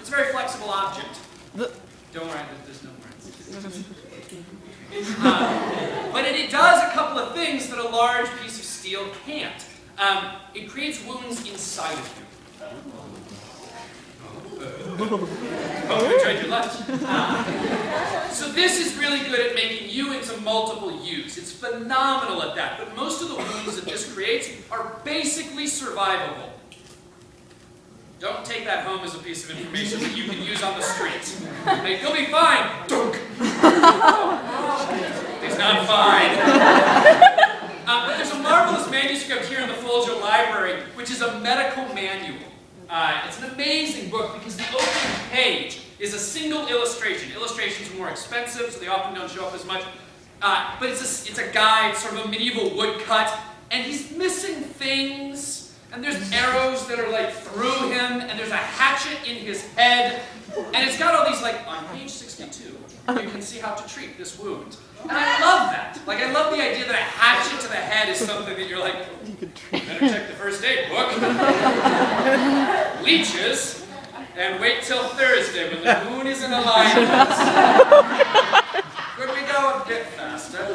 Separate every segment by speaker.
Speaker 1: It's a very flexible object. Don't worry, there's no words. But it does a couple of things that a large piece of steel can't. It creates wounds inside of you. Oh, you tried your lunch. So this is really good at making you into multiple use. It's phenomenal at that. But most of the wounds that this creates are basically survivable. Don't take that home as a piece of information that you can use on the streets. Like, you'll be fine. Dunk. It's not fine. But there's a marvelous manuscript here in the Folger Library, which is a medical manual. It's an amazing book because the opening page is a single illustration. Illustrations are more expensive, so they often don't show up as much. But it's a guy, it's sort of a medieval woodcut, and he's missing things. And there's arrows that are like through him, and there's a hatchet in his head, and it's got all these like, on page 62, you can see how to treat this wound. And I love that. Like, I love the idea that a hatchet to the head is something that you're like, better check the first aid book. Leeches, and wait till Thursday when the moon is in alignment. Could we go a bit faster?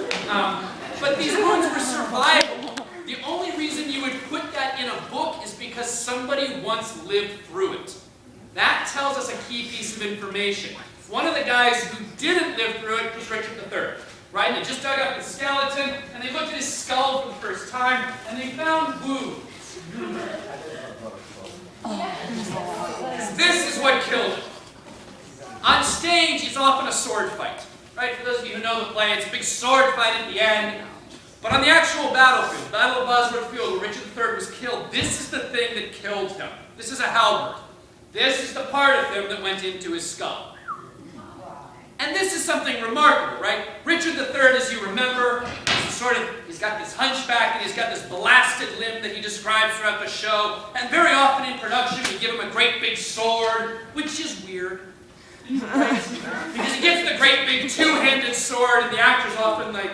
Speaker 1: But these wounds were survivable. The only reason you would put that in a book is because somebody once lived through it. That tells us a key piece of information. One of the guys who didn't live through it was Richard III. Right? They just dug up his skeleton, and they looked at his skull for the first time, and they found wounds. This is what killed him. On stage, it's often a sword fight. Right? For those of you who know the play, it's a big sword fight at the end. But on the actual battlefield, Battle of Bosworth Field, where Richard III was killed, this is the thing that killed him. This is a halberd. This is the part of him that went into his skull. And this is something remarkable, right? Richard III, as you remember, he's got this hunchback and he's got this blasted limb that he describes throughout the show. And very often in production, we give him a great big sword, which is weird. Right? Because he gets the great big two-handed sword, and the actor's often like,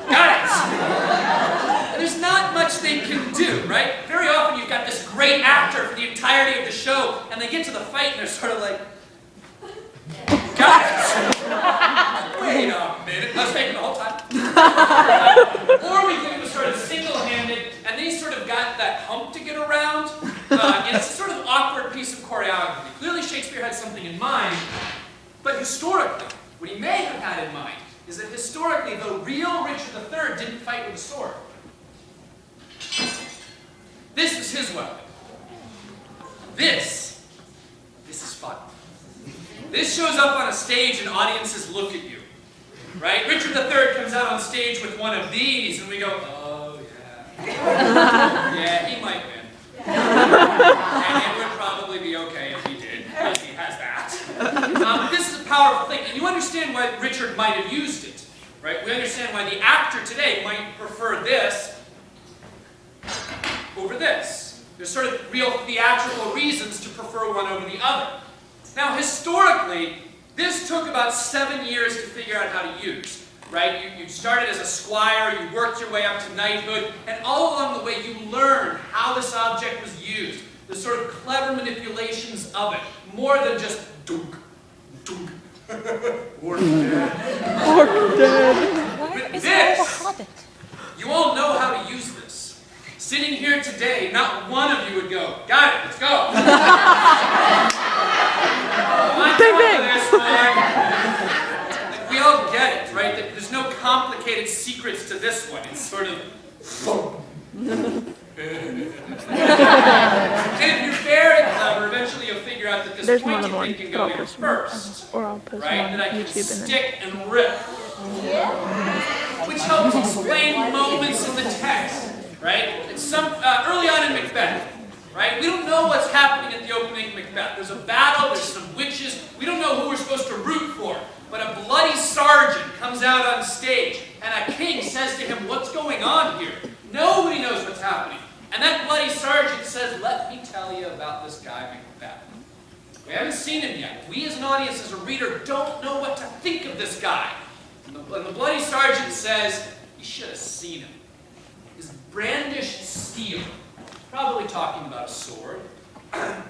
Speaker 1: got it! And there's not much they can do, right? Very often you've got this great actor for the entirety of the show, and they get to the fight and they're sort of like, got it! Wait a minute, I was taking the whole time. Or we can do sort of single-handed, and they sort of got that hump to get around. And it's a sort of awkward piece of choreography. Clearly Shakespeare had something in mind. But historically, what he may have had in mind is that historically, the real Richard III didn't fight with a sword. This was his weapon. This is fun. This shows up on a stage and audiences look at you. Right? Richard III comes out on stage with one of these and we go, oh yeah. Yeah, he might win. And it would probably be okay if he did, because he has that. This is a powerful thing, and you understand why Richard might have used it, right? We understand why the actor today might prefer this over this. There's sort of real theatrical reasons to prefer one over the other. Now, historically, this took about 7 years to figure out how to use, right? You started as a squire, you worked your way up to knighthood, and all along the way you learned how this object was used, the sort of clever manipulations of it, more than just dunk, dunk, or dead.
Speaker 2: Or dead.
Speaker 1: But this, you all know how to use this. Sitting here today, not one of you would go, got it, let's go.
Speaker 2: Bing, bing.
Speaker 1: Like, we all get it, right? There's no complicated secrets to this one. It's sort of, and if you're very clever, eventually you'll figure out that this pointy thing can go here first.
Speaker 2: Or I'll post
Speaker 1: Right?
Speaker 2: one
Speaker 1: That I
Speaker 2: on
Speaker 1: can
Speaker 2: YouTube and then.
Speaker 1: stick and rip. Which helps explain moments in the text. Right? It's early on in Macbeth. Right? We don't know what's happening at the opening of Macbeth. There's a battle, there's some witches. We don't know who we're supposed to root for. But a bloody sergeant comes out on stage, and a king says to him, what's going on here? Nobody knows what's happening. And that bloody sergeant says, let me tell you about this guy Macbeth. We haven't seen him yet. We as an audience, as a reader, don't know what to think of this guy. And the bloody sergeant says, you should have seen him. His brandished steel probably talking about a sword.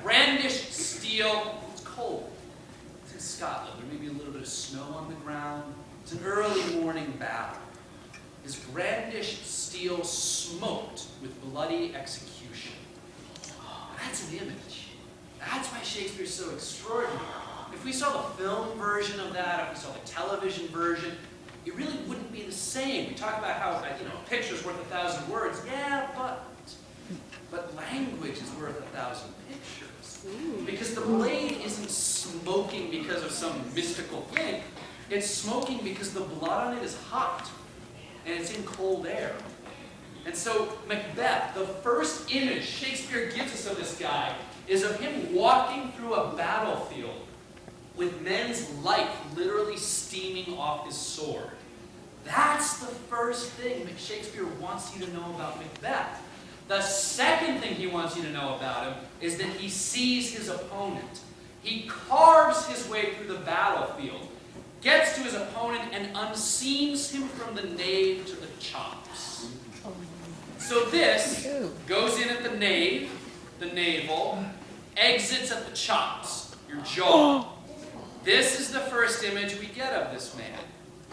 Speaker 1: Brandished steel, it's cold. It's in Scotland. There may be a little bit of snow on the ground. It's an early morning battle. His brandished steel smoked with bloody execution. That's an image. That's why Shakespeare's so extraordinary. If we saw the film version of that, if we saw the television version, it really wouldn't be the same. We talk about how, a picture's worth 1,000 words. Yeah, but language is worth 1,000 pictures. Because the blade isn't smoking because of some mystical thing. It's smoking because the blood on it is hot. And it's in cold air. And so Macbeth, the first image Shakespeare gives us of this guy is of him walking through a battlefield with men's life literally steaming off his sword. That's the first thing that Shakespeare wants you to know about Macbeth. The second thing he wants you to know about him is that he sees his opponent. He carves his way through the battlefield, gets to his opponent, and unseams him from the nave to the chops. So this goes in at the nave, the navel, exits at the chops, your jaw. This is the first image we get of this man.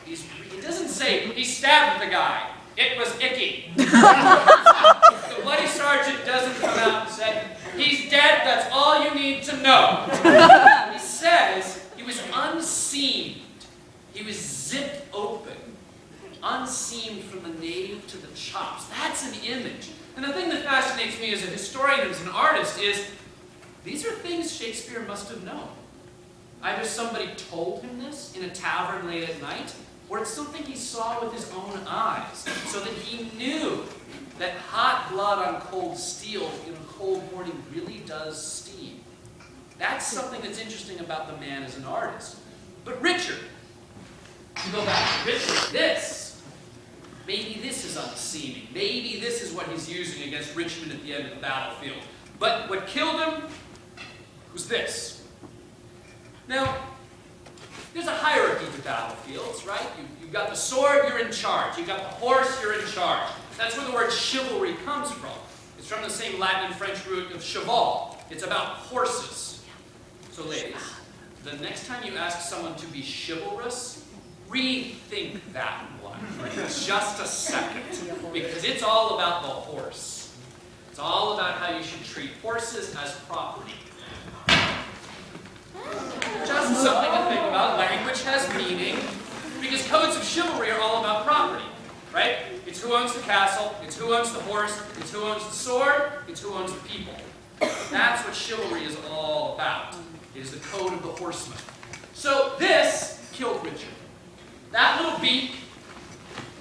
Speaker 1: He doesn't say he stabbed the guy. It was icky. The bloody sergeant doesn't come out and say, he's dead, that's all you need to know. He says he was unseamed. He was zipped open. Unseamed from the nave to the chops. That's an image. And the thing that fascinates me as a historian and as an artist is, these are things Shakespeare must have known. Either somebody told him this in a tavern late at night, or it's something he saw with his own eyes, so that he knew that hot blood on cold steel in a cold morning really does steam. That's something that's interesting about the man as an artist. But Richard, you go back to Richard, maybe this is unseeming. Maybe this is what he's using against Richmond at the end of the battlefield. But what killed him was this. Now, there's a hierarchy to battlefields, right? You've got the sword, you're in charge. You've got the horse, you're in charge. That's where the word chivalry comes from. It's from the same Latin and French root of cheval. It's about horses. So ladies, the next time you ask someone to be chivalrous, rethink that one for just a second. Because it's all about the horse. It's all about how you should treat horses as property. Just something to think about. Language has meaning, because codes of chivalry are all about property, right? It's who owns the castle, it's who owns the horse, it's who owns the sword, it's who owns the people. That's what chivalry is all about. It is the code of the horseman. So this killed Richard. That little beak,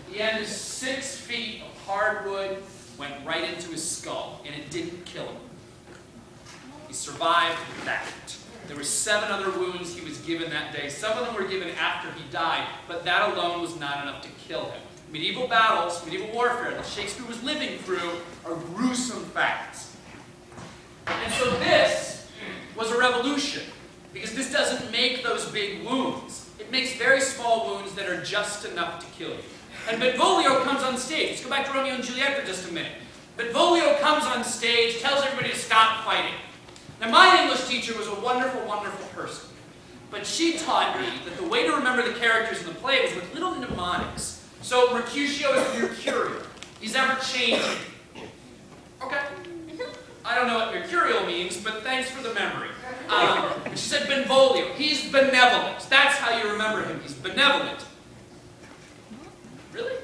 Speaker 1: at the end is 6 feet of hardwood, went right into his skull, and it didn't kill him. He survived that. There were 7 other wounds he was given that day. Some of them were given after he died, but that alone was not enough to kill him. Medieval battles, medieval warfare that Shakespeare was living through are gruesome facts. And so this was a revolution, because this doesn't make those big wounds. It makes very small wounds that are just enough to kill you. And Benvolio comes on stage. Let's go back to Romeo and Juliet for just a minute. Benvolio comes on stage, tells everybody to stop fighting. Now, my English teacher was a wonderful, wonderful person. But she taught me that the way to remember the characters in the play was with little mnemonics. So, Mercutio is Mercurial. He's ever changing. Okay. I don't know what Mercurial means, but thanks for the memory. She said Benvolio. He's benevolent. That's how you remember him. He's benevolent. Really?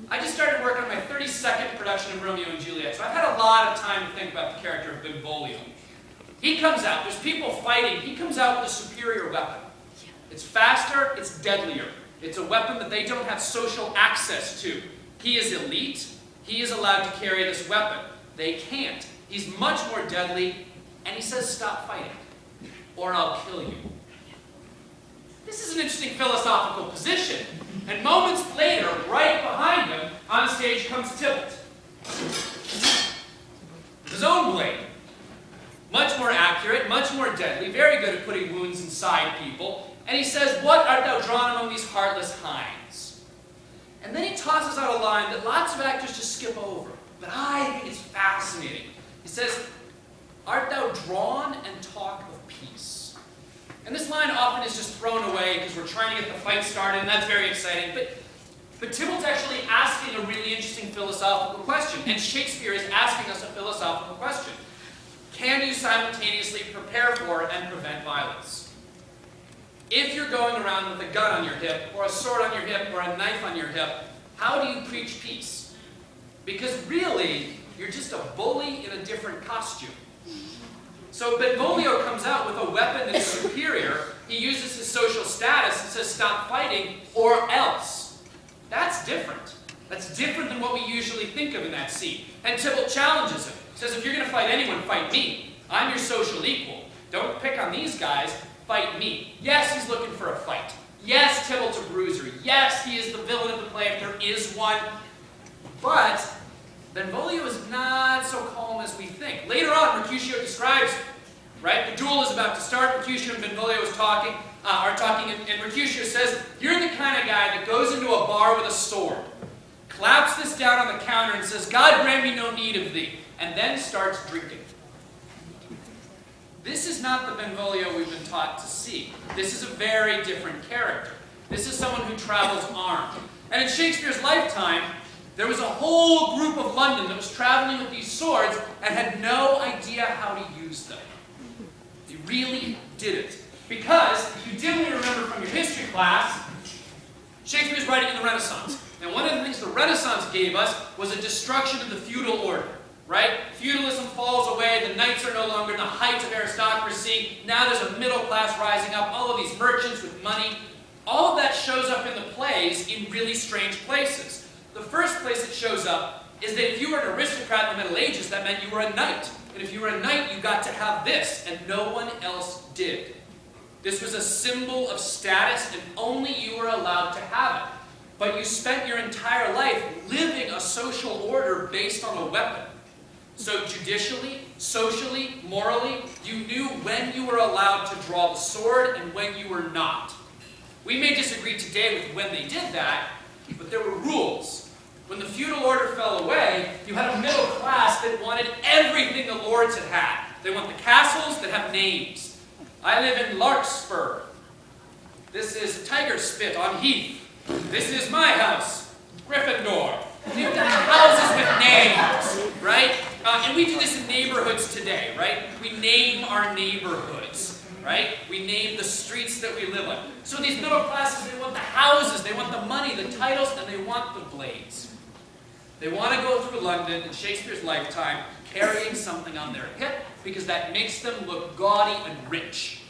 Speaker 1: I just started working on my 32nd production of Romeo and Juliet, so I've had a lot of time to think about the character of Benvolio. He comes out, there's people fighting, he comes out with a superior weapon. It's faster, it's deadlier. It's a weapon that they don't have social access to. He is elite, he is allowed to carry this weapon. They can't. He's much more deadly, and he says, stop fighting, or I'll kill you. This is an interesting philosophical position. And moments later, right behind him, on stage comes Tybalt. With his own blade. Much more accurate, much more deadly, very good at putting wounds inside people. And he says, what art thou drawn among these heartless hinds? And then he tosses out a line that lots of actors just skip over. But I think it's fascinating. to get the fight started, and that's very exciting. But Tybalt's actually asking a really interesting philosophical question, and Shakespeare is asking us a philosophical question. Can you simultaneously prepare for and prevent violence? If you're going around with a gun on your hip, or a sword on your hip, or a knife on your hip, how do you preach peace? Because really, you're just a bully in a different costume. So Benvolio comes out with a weapon that's superior. He uses his social status and says, stop fighting, or else. That's different. That's different than what we usually think of in that scene. And Tybalt challenges him. Says, if you're going to fight anyone, fight me. I'm your social equal. Don't pick on these guys. Fight me. Yes, he's looking for a fight. Yes, Tybalt's a bruiser. Yes, he is the villain of the play if there is one. But Benvolio is not so calm as we think. Later on, Mercutio describes, right? The duel is about to start. Mercutio and Benvolio are talking, and Mercutio says, you're the kind of guy that goes into a bar with a sword, claps this down on the counter and says, God grant me no need of thee, and then starts drinking. This is not the Benvolio we've been taught to see. This is a very different character. This is someone who travels armed. And in Shakespeare's lifetime, there was a whole group of London that was traveling with these swords and had no idea how to use them. They really didn't. Because, if you dimly remember from your history class, Shakespeare's writing in the Renaissance. And one of the things the Renaissance gave us was a destruction of the feudal order. Right? Feudalism falls away, the knights are no longer in the height of aristocracy, now there's a middle class rising up, all of these merchants with money. All of that shows up in the plays in really strange places. The first place it shows up is that if you were an aristocrat in the Middle Ages, that meant you were a knight. And if you were a knight, you got to have this, and no one else did. This was a symbol of status, and only you were allowed to have it. But you spent your entire life living a social order based on a weapon. So judicially, socially, morally, you knew when you were allowed to draw the sword and when you were not. We may disagree today with when they did that, but there were rules. When the feudal order fell away, you had a middle class that wanted everything the lords had had. They want the castles that have names. I live in Larkspur. This is Tiger Spit on Heath. This is my house, Gryffindor. They've got houses with names, right? And we do this in neighborhoods today, right? We name our neighborhoods, right? We name the streets that we live on. So these middle classes, they want the houses, they want the money, the titles, and they want the blades. They want to go through London in Shakespeare's lifetime carrying something on their hip because that makes them look gaudy and rich.